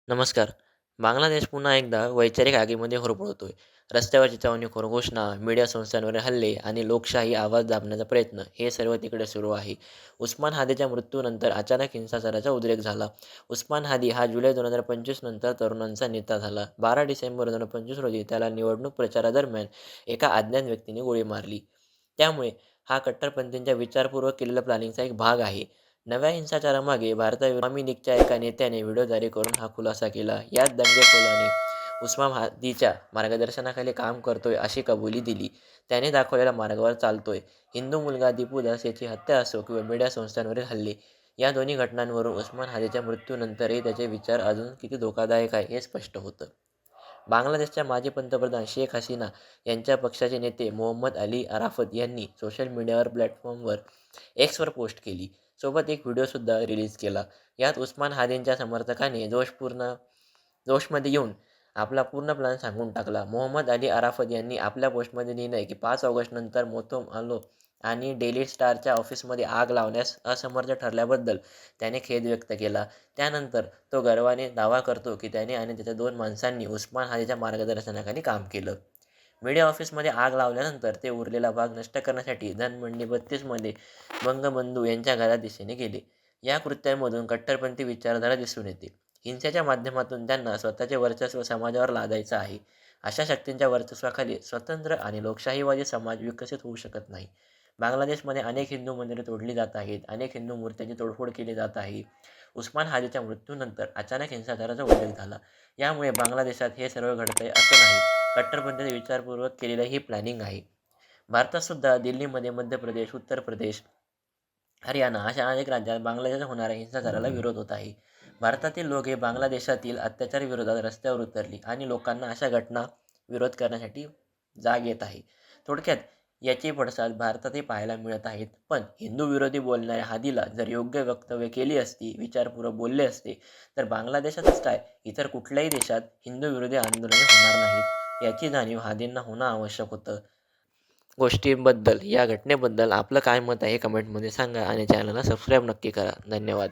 नमस्कार. बांगलादेश पुन्हा एकदा वैचारिक आगीमध्ये होरपळतोय. रस्त्यावरची चिथावणीखोर घोषणा, मीडिया संस्थांवरील हल्ले आणि लोकशाही आवाज दाबण्याचा प्रयत्न हे सर्व तिकडे सुरू आहे. उस्मान हादीच्या मृत्यूनंतर अचानक हिंसाचाराचा उद्रेक झाला. उस्मान हादी हा जुलै 2025 नंतर तरुणांचा नेता झाला. 12 डिसेंबर 2025 रोजी त्याला निवडणूक प्रचारादरम्यान एका अज्ञात व्यक्तीने गोळी मारली. त्यामुळे हा कट्टरपंथींच्या विचारपूर्वक केलेल्या प्लॅनिंगचा एक भाग आहे. नव्या हिंसाचारामागे भारताविरुद्ध आवामी लीगच्या एका नेत्याने व्हिडिओ जारी करून हा खुलासा केला. यात दंगेखोरांनी उस्मान हादीच्या मार्गदर्शनाखाली काम करतोय अशी कबुली दिली. त्याने दाखवलेल्या मार्गावर चालतोय. हिंदू मुलगा दीपू दास याची हत्या असो किंवा मीडिया संस्थांवरील हल्ले, या दोन्ही घटनांवरून उस्मान हादीच्या मृत्यूनंतरही त्याचे विचार अजून किती धोकादायक आहे हे स्पष्ट होतं. बांगलादेशच्या माजी पंतप्रधान शेख हसीना यांच्या पक्षाचे नेते मोहम्मद अली अराफत यांनी सोशल मीडियावर प्लॅटफॉर्मवर एक्सवर पोस्ट केली. सोबत एक व्हिडिओसुद्धा रिलीज केला. यात उस्मान हादींच्या समर्थकांनी जोशमध्ये येऊन आपला पूर्ण प्लॅन सांगून टाकला. मोहम्मद अली अराफत यांनी आपल्या पोस्टमध्ये लिहिलंय की 5 ऑगस्टनंतर मोतोम आलो आणि डेली स्टारच्या ऑफिसमध्ये आग लावण्यास असमर्थ ठरल्याबद्दल त्याने खेद व्यक्त केला. त्यानंतर तो गर्वाने दावा करतो की त्याने आणि त्याच्या 2 माणसांनी उस्मान हादीच्या मार्गदर्शनाखाली काम केलं. मीडिया ऑफिसमध्ये आग लावल्यानंतर ते उरलेला भाग नष्ट करण्यासाठी धनमंडी 32 मध्ये बंगबंधू यांच्या घरात दिशेने गेले. या कृत्यांमधून कट्टरपंथी विचारधारा दिसून येते. हिंसेच्या माध्यमातून त्यांना स्वतःचे वर्चस्व समाजावर लादायचं आहे. अशा शक्तींच्या वर्चस्वाखाली स्वतंत्र आणि लोकशाहीवादी समाज विकसित होऊ शकत नाही. बांगलादेशमध्ये अनेक हिंदू मंदिरे तोडली जात आहेत. अनेक हिंदू मूर्त्यांची तोडफोड केली जात आहे. उस्मान हादीच्या मृत्यूनंतर अचानक हिंसाचाराचा उल्लेख झाला. यामुळे बांगलादेशात हे सर्व घडतंय असं नाही. कट्टरपंथीचे विचारपूर्वक केलेलं ही प्लॅनिंग आहे. भारतात सुद्धा दिल्लीमध्ये मध्य प्रदेश, उत्तर प्रदेश, हरियाणा अशा अनेक राज्यात बांगलादेशात होणाऱ्या हिंसाचाराला विरोध होत आहे. भारतातील लोक हे बांगलादेशातील अत्याचाराविरोधात रस्त्यावर उतरली आणि लोकांना अशा घटना विरोध करण्यासाठी जाग येत आहे. थोडक्यात याचे पडसाद भारतातही पाहायला मिळत आहेत. पण हिंदू विरोधी बोलणाऱ्या हादीला जर योग्य वक्तव्य केली असती, विचारपूर्वक बोलले असते, तर बांगलादेशातच काय इतर कुठल्याही देशात हिंदू विरोधी आंदोलने होणार नाहीत. याची जाणीव हादींना होणं आवश्यक होतं. गोष्टींबद्दल, या घटनेबद्दल आपलं काय मत आहे हे कमेंटमध्ये सांगा आणि चॅनलला सबस्क्राईब नक्की करा. धन्यवाद.